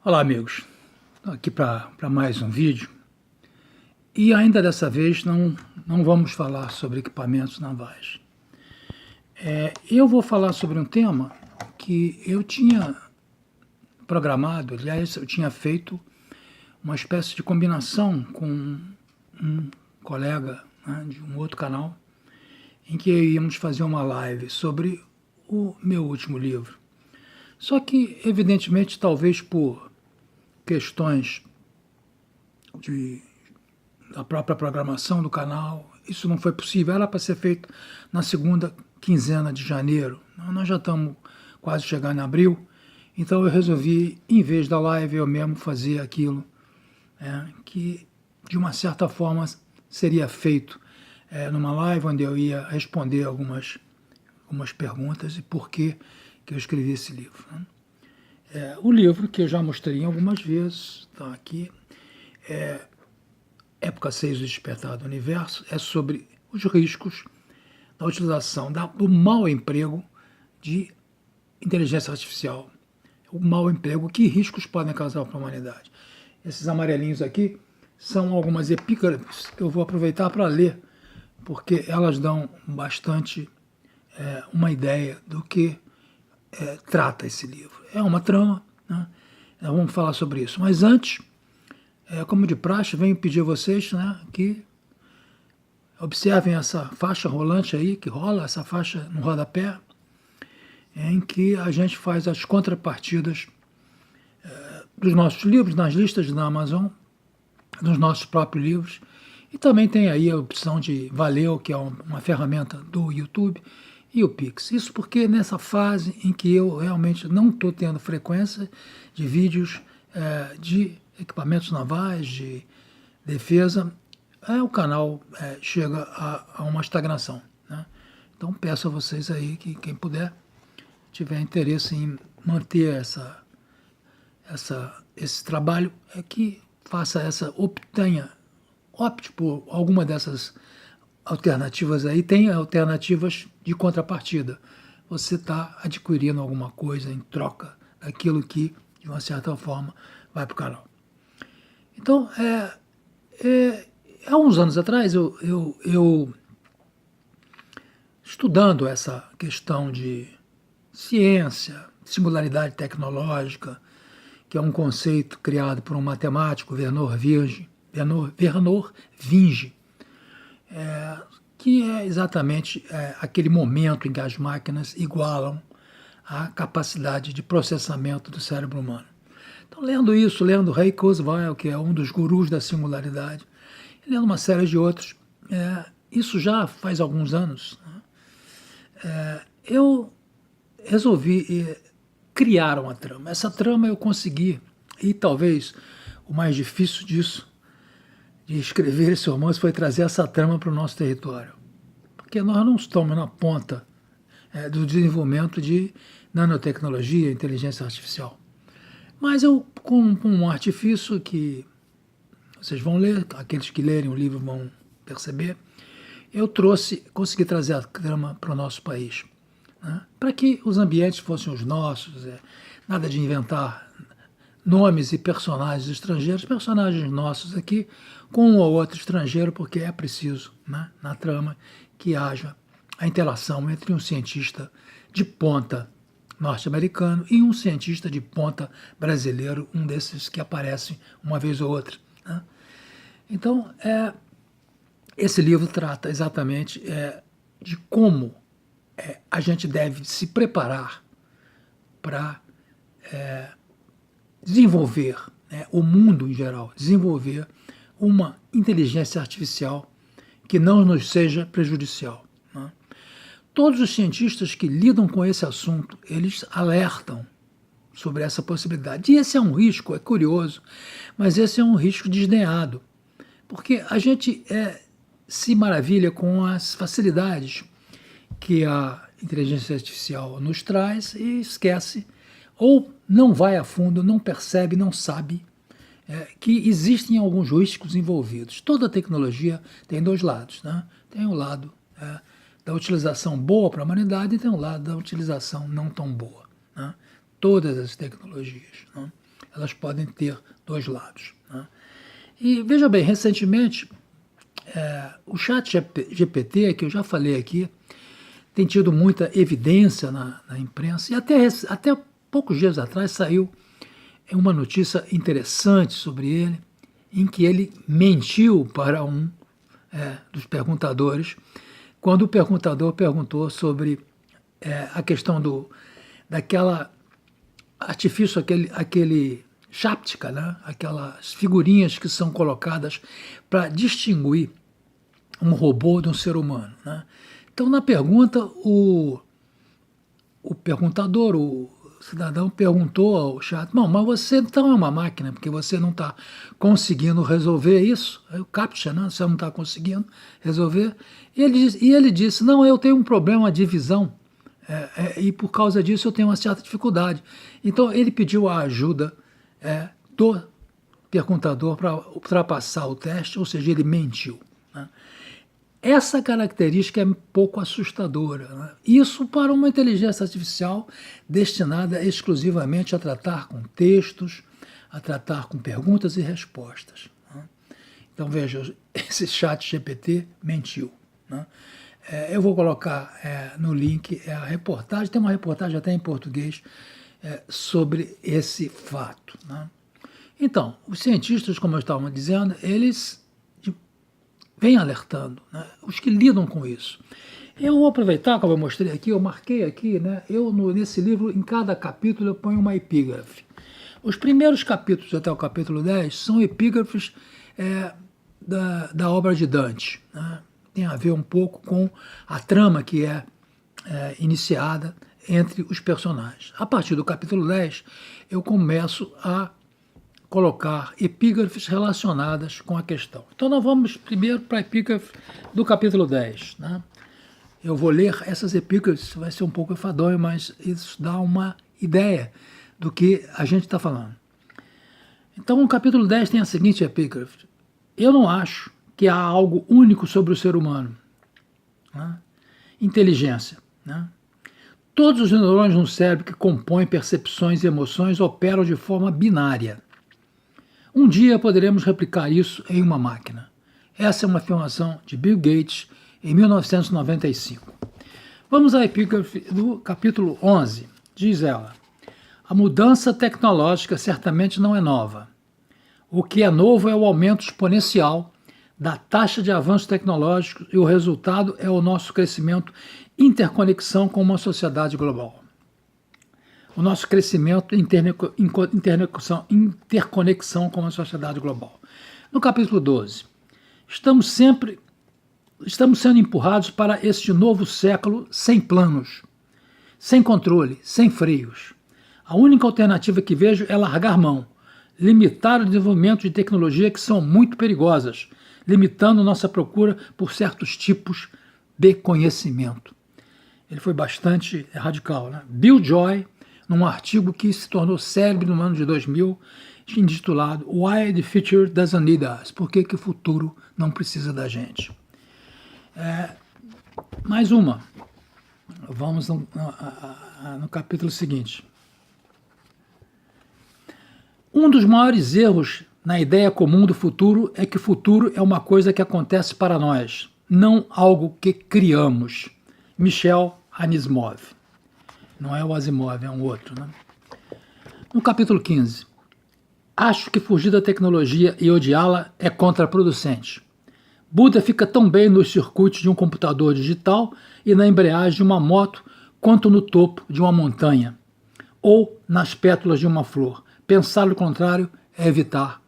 Olá, amigos. Estou aqui para mais um vídeo e ainda dessa vez não vamos falar sobre equipamentos navais. Eu vou falar sobre um tema que eu tinha programado, aliás, eu tinha feito uma espécie de combinação com um colega, né, de um outro canal, em que íamos fazer uma live sobre o meu último livro. Só que, evidentemente, talvez por questões da própria programação do canal, isso não foi possível. Era para ser feito na segunda quinzena de janeiro. Nós já estamos quase chegando em abril, então eu resolvi, em vez da live, eu mesmo fazer aquilo que, de uma certa forma, seria feito numa live onde eu ia responder algumas perguntas e por que eu escrevi esse livro. O livro, que eu já mostrei algumas vezes, está aqui, Época 6 do Despertar do Universo, é sobre os riscos da utilização do mau emprego de inteligência artificial. O mau emprego, que riscos podem causar para a humanidade. Esses amarelinhos aqui são algumas epígrafes que eu vou aproveitar para ler, porque elas dão bastante uma ideia do que trata esse livro. É uma trama, né? Vamos falar sobre isso. Mas antes, como de praxe, venho pedir a vocês, né, que observem essa faixa rolante aí, que rola, essa faixa no rodapé, em que a gente faz as contrapartidas dos nossos livros, nas listas da Amazon, dos nossos próprios livros, e também tem aí a opção de Valeu, que é uma ferramenta do YouTube, e o Pix. Isso porque nessa fase em que eu realmente não estou tendo frequência de vídeos de equipamentos navais, de defesa, o canal chega a uma estagnação, né? Então peço a vocês aí que quem puder, tiver interesse em manter esse trabalho, que faça opte por alguma dessas alternativas aí. Tem alternativas de contrapartida. Você está adquirindo alguma coisa em troca daquilo que, de uma certa forma, vai para o canal. Então, há uns anos atrás, eu estudando essa questão de ciência, singularidade tecnológica, que é um conceito criado por um matemático, Vernor Vinge, que é exatamente aquele momento em que as máquinas igualam a capacidade de processamento do cérebro humano. Então, lendo Ray Kurzweil, que é um dos gurus da singularidade, e lendo uma série de outros, isso já faz alguns anos, né? Eu resolvi criar uma trama. Essa trama eu consegui, e talvez o mais difícil disso, de escrever esse romance, foi trazer essa trama para o nosso território. Porque nós não estamos na ponta do desenvolvimento de nanotecnologia, inteligência artificial. Mas eu, com um artifício que vocês vão ler, aqueles que lerem o livro vão perceber, eu consegui trazer a trama para o nosso país, né? Para que os ambientes fossem os nossos, nada de inventar nomes e personagens estrangeiros, personagens nossos aqui, com um ou outro estrangeiro, porque é preciso, né, na trama, que haja a interação entre um cientista de ponta norte-americano e um cientista de ponta brasileiro, um desses que aparecem uma vez ou outra, né? Então, esse livro trata exatamente de como a gente deve se preparar para desenvolver, o mundo em geral, desenvolver uma inteligência artificial que não nos seja prejudicial, né? Todos os cientistas que lidam com esse assunto, eles alertam sobre essa possibilidade. E esse é um risco, é curioso, mas esse é um risco desdenhado, porque a gente se maravilha com as facilidades que a inteligência artificial nos traz e esquece, ou não vai a fundo, não percebe, não sabe que existem alguns riscos envolvidos. Toda tecnologia tem dois lados, né? Tem o lado da utilização boa para a humanidade e tem o lado da utilização não tão boa, né? Todas as tecnologias, né? elas podem ter dois lados, né? E veja bem, recentemente, o chat GPT, que eu já falei aqui, tem tido muita evidência na imprensa, e até poucos dias atrás saiu uma notícia interessante sobre ele, em que ele mentiu para um dos perguntadores, quando o perguntador perguntou sobre a questão daquela artifício, aquele cháptica, né? Aquelas figurinhas que são colocadas para distinguir um robô de um ser humano, né? Então, na pergunta, o perguntador, o cidadão, perguntou ao chat: "Bom, mas você então é uma máquina, porque você não está conseguindo resolver isso?" Aí o CAPTCHA, né? Você não está conseguindo resolver. E ele disse: "Não, eu tenho um problema de visão, e por causa disso eu tenho uma certa dificuldade." Então, ele pediu a ajuda do perguntador para ultrapassar o teste, ou seja, ele mentiu, né? Essa característica é um pouco assustadora, né? Isso para uma inteligência artificial destinada exclusivamente a tratar com textos, a tratar com perguntas e respostas, né? Então, veja, esse chat GPT mentiu, né? Eu vou colocar no link a reportagem, tem uma reportagem até em português sobre esse fato, né? Então, os cientistas, como eu estava dizendo, eles vem alertando, né? Os que lidam com isso. Eu vou aproveitar, como eu mostrei aqui, eu marquei aqui, né? Nesse livro, em cada capítulo, eu ponho uma epígrafe. Os primeiros capítulos, até o capítulo 10, são epígrafes da obra de Dante, né? Tem a ver um pouco com a trama que é iniciada entre os personagens. A partir do capítulo 10, eu começo a colocar epígrafes relacionadas com a questão. Então nós vamos primeiro para a epígrafe do capítulo 10, né? Eu vou ler essas epígrafes, vai ser um pouco enfadonho, mas isso dá uma ideia do que a gente está falando. Então o capítulo 10 tem a seguinte epígrafe: "Eu não acho que há algo único sobre o ser humano, né? Inteligência, né? Todos os neurônios no cérebro que compõem percepções e emoções operam de forma binária. Um dia poderemos replicar isso em uma máquina." Essa é uma afirmação de Bill Gates em 1995. Vamos à epígrafe do capítulo 11. Diz ela: "A mudança tecnológica certamente não é nova. O que é novo é o aumento exponencial da taxa de avanço tecnológico e o resultado é o nosso crescimento interconexão com uma sociedade global. O nosso crescimento interconexão com uma sociedade global." No capítulo 12, estamos sendo empurrados para este novo século sem planos, sem controle, sem freios. A única alternativa que vejo é largar mão, limitar o desenvolvimento de tecnologia que são muito perigosas, limitando nossa procura por certos tipos de conhecimento. Ele foi bastante radical, né? Bill Joy, num artigo que se tornou célebre no ano de 2000, intitulado "Why the Future Doesn't Need Us?" Por que o futuro não precisa da gente? Mais uma. Vamos no capítulo seguinte. Um dos maiores erros na ideia comum do futuro é que o futuro é uma coisa que acontece para nós, não algo que criamos. Michel Asimov. Não é o Asimov, é um outro, né? No capítulo 15. Acho que fugir da tecnologia e odiá-la é contraproducente. Buda fica tão bem nos circuitos de um computador digital e na embreagem de uma moto quanto no topo de uma montanha ou nas pétalas de uma flor. Pensar o contrário é evitar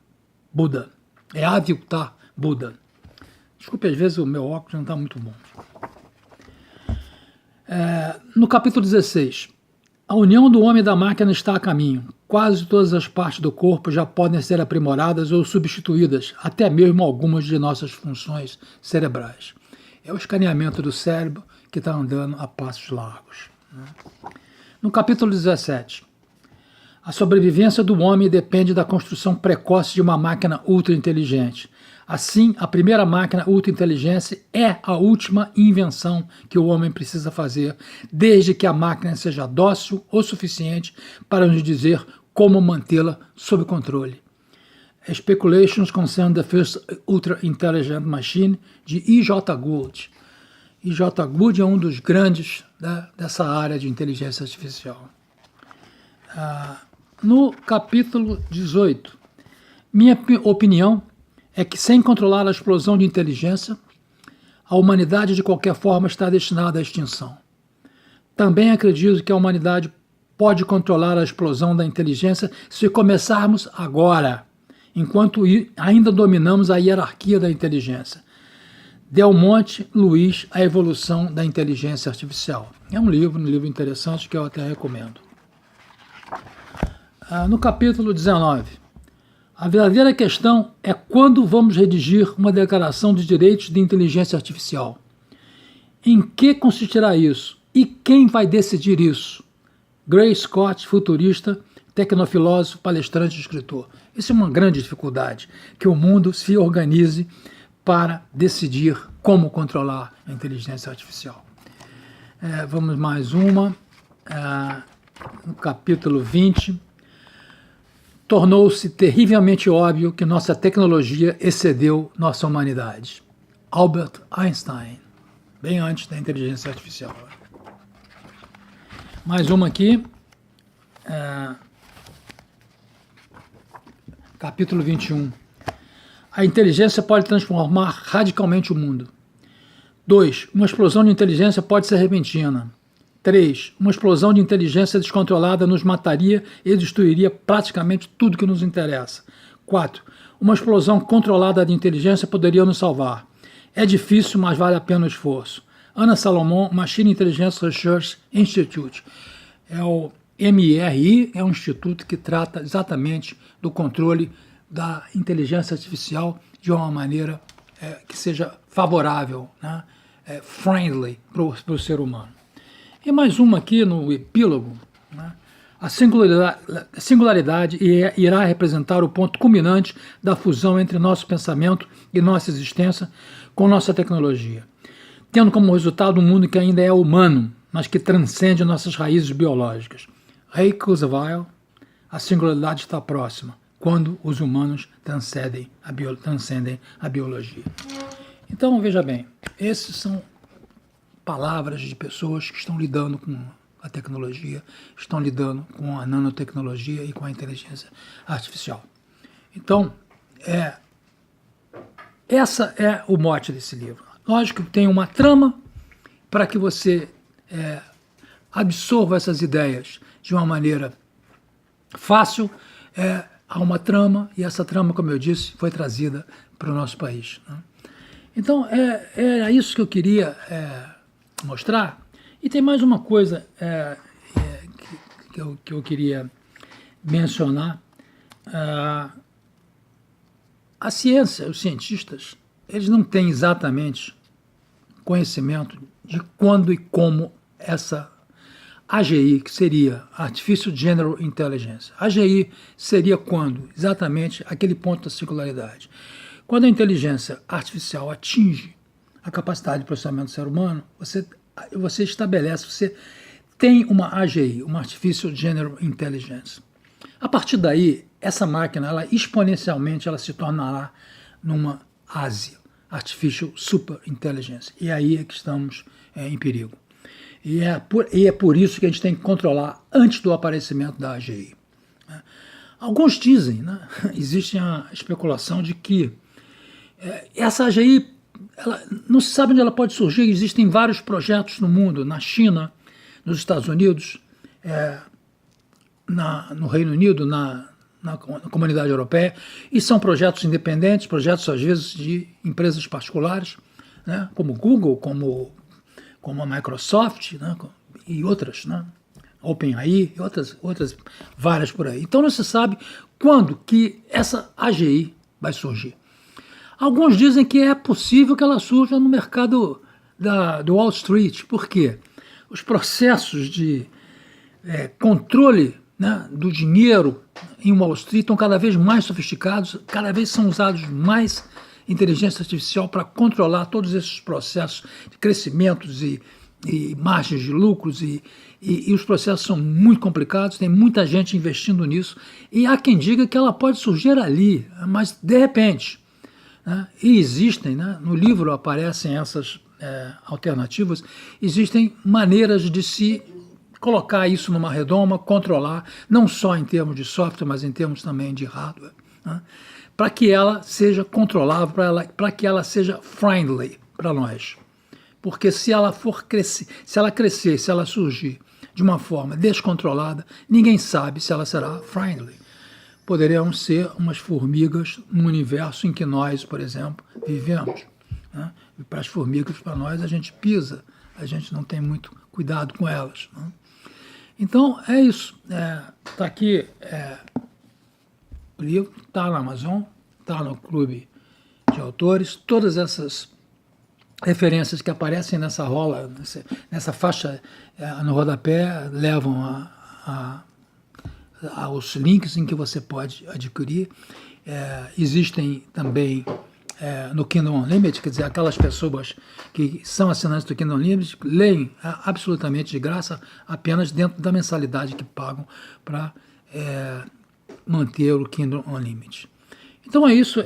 Buda. É aviltar Buda. Desculpe, às vezes o meu óculos não está muito bom. No capítulo 16. A união do homem e da máquina está a caminho. Quase todas as partes do corpo já podem ser aprimoradas ou substituídas, até mesmo algumas de nossas funções cerebrais. É o escaneamento do cérebro que está andando a passos largos, né? No capítulo 17. A sobrevivência do homem depende da construção precoce de uma máquina ultra-inteligente. Assim, a primeira máquina ultra-inteligente é a última invenção que o homem precisa fazer, desde que a máquina seja dócil o suficiente para nos dizer como mantê-la sob controle. Speculations Concern the First Ultra Intelligent Machine, de E.J. Gould. E.J. Gould é um dos grandes dessa área de inteligência artificial. No capítulo 18, minha opinião é que, sem controlar a explosão de inteligência, a humanidade de qualquer forma está destinada à extinção. Também acredito que a humanidade pode controlar a explosão da inteligência se começarmos agora, enquanto ainda dominamos a hierarquia da inteligência. Del Monte, Luiz, A Evolução da Inteligência Artificial. É um livro interessante que eu até recomendo. No capítulo 19, a verdadeira questão é quando vamos redigir uma declaração de direitos de inteligência artificial. Em que consistirá isso? E quem vai decidir isso? Gray Scott, futurista, tecnofilósofo, palestrante e escritor. Isso é uma grande dificuldade, que o mundo se organize para decidir como controlar a inteligência artificial. Vamos mais uma. No capítulo 20, tornou-se terrivelmente óbvio que nossa tecnologia excedeu nossa humanidade. Albert Einstein, bem antes da inteligência artificial. Mais uma aqui. Capítulo 21. A inteligência pode transformar radicalmente o mundo. 2. Uma explosão de inteligência pode ser repentina. 3. Uma explosão de inteligência descontrolada nos mataria e destruiria praticamente tudo que nos interessa. 4. Uma explosão controlada de inteligência poderia nos salvar. É difícil, mas vale a pena o esforço. Ana Salomon, Machine Intelligence Research Institute. É o MRI, é um instituto que trata exatamente do controle da inteligência artificial de uma maneira que seja favorável, né? Friendly para o ser humano. E mais uma aqui no epílogo, né? A singularidade irá representar o ponto culminante da fusão entre nosso pensamento e nossa existência com nossa tecnologia, tendo como resultado um mundo que ainda é humano, mas que transcende nossas raízes biológicas. Ray Kurzweil, a singularidade está próxima, quando os humanos transcendem a biologia. Então, veja bem, esses são palavras de pessoas que estão lidando com a tecnologia, estão lidando com a nanotecnologia e com a inteligência artificial. Então, essa é o mote desse livro. Lógico que tem uma trama para que você absorva essas ideias de uma maneira fácil. Há uma trama, e essa trama, como eu disse, foi trazida para o nosso país, né? Então, era isso que eu queria mostrar. E tem mais uma coisa que eu queria mencionar. A ciência, os cientistas, eles não têm exatamente conhecimento de quando e como essa AGI, que seria Artificial General Intelligence. AGI seria quando? Exatamente aquele ponto da singularidade. Quando a inteligência artificial atinge a capacidade de processamento do ser humano, você estabelece, você tem uma AGI, uma Artificial General Intelligence. A partir daí, essa máquina, ela exponencialmente, ela se tornará numa ASI, Artificial Super Intelligence. E aí é que estamos em perigo. E é por isso que a gente tem que controlar antes do aparecimento da AGI. Alguns dizem, né, existe a especulação de que essa AGI, não se sabe onde ela pode surgir. Existem vários projetos no mundo, na China, nos Estados Unidos, no Reino Unido, na comunidade europeia, e são projetos independentes, projetos às vezes de empresas particulares, né, como Google, como a Microsoft, né, e outras, né, OpenAI e outras várias por aí. Então não se sabe quando que essa AGI vai surgir. Alguns dizem que é possível que ela surja no mercado do Wall Street. Por quê? Os processos de controle, né, do dinheiro em Wall Street estão cada vez mais sofisticados, cada vez são usados mais inteligência artificial para controlar todos esses processos de crescimentos e e margens de lucros, e os processos são muito complicados, tem muita gente investindo nisso, e há quem diga que ela pode surgir ali, mas de repente. Né? E existem, né? No livro aparecem essas alternativas, existem maneiras de se colocar isso numa redoma, controlar, não só em termos de software, mas em termos também de hardware, né? Para que ela seja controlável, para que ela seja friendly para nós. Porque se ela crescer, se ela surgir de uma forma descontrolada, ninguém sabe se ela será friendly. Poderiam ser umas formigas no universo em que nós, por exemplo, vivemos. Né? E para as formigas, para nós, a gente pisa, a gente não tem muito cuidado com elas. Né? Então, é isso. Está aqui, o livro está na Amazon, está no Clube de Autores, todas essas referências que aparecem nessa rola, nessa faixa no rodapé, levam aos links em que você pode adquirir. Existem também no Kindle Unlimited, quer dizer, aquelas pessoas que são assinantes do Kindle Unlimited leem absolutamente de graça, apenas dentro da mensalidade que pagam para manter o Kindle Unlimited. Então é isso.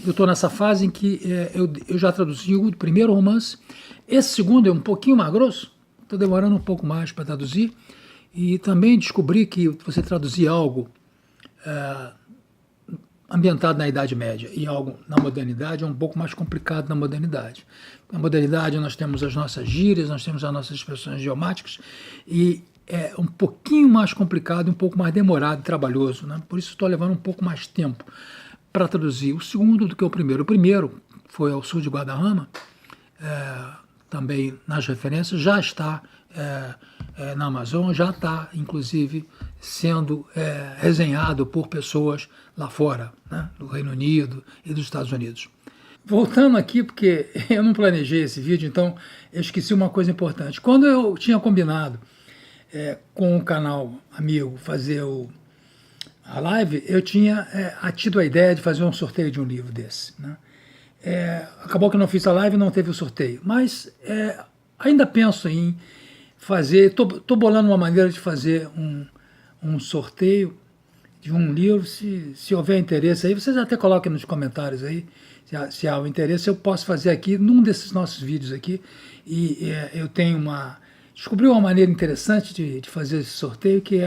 Eu estou nessa fase em que eu já traduzi o primeiro romance. Esse segundo é um pouquinho mais grosso, estou demorando um pouco mais para traduzir. E também descobri que você traduzir algo ambientado na Idade Média e algo na modernidade é um pouco mais complicado na modernidade. Na modernidade nós temos as nossas gírias, nós temos as nossas expressões idiomáticas e é um pouquinho mais complicado, um pouco mais demorado e trabalhoso. Né? Por isso estou levando um pouco mais tempo para traduzir o segundo do que o primeiro. O primeiro foi Ao Sul de Guadarrama, também nas referências, já está na Amazon, já está, inclusive, sendo resenhado por pessoas lá fora, né, do Reino Unido e dos Estados Unidos. Voltando aqui, porque eu não planejei esse vídeo, então eu esqueci uma coisa importante. Quando eu tinha combinado com o canal amigo fazer a live, eu tinha tido a ideia de fazer um sorteio de um livro desse. Né? Acabou que eu não fiz a live e não teve o sorteio, mas ainda penso em fazer, estou bolando uma maneira de fazer um sorteio de um livro, se houver interesse aí, vocês até coloquem nos comentários aí, se há o interesse, eu posso fazer aqui, num desses nossos vídeos aqui, e eu tenho descobri uma maneira interessante de fazer esse sorteio, que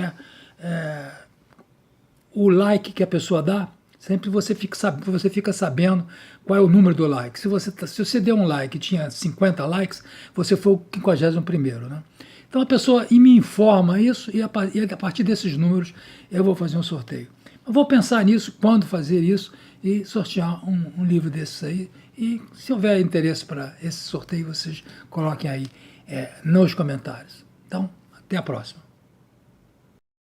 o like que a pessoa dá, sempre você fica sabendo qual é o número do like. Se você deu um like e tinha 50 likes, você foi o 51º, né? Então a pessoa me informa isso e a partir desses números eu vou fazer um sorteio. Eu vou pensar nisso, quando fazer isso e sortear um livro desses aí. E se houver interesse para esse sorteio, vocês coloquem aí nos comentários. Então, até a próxima.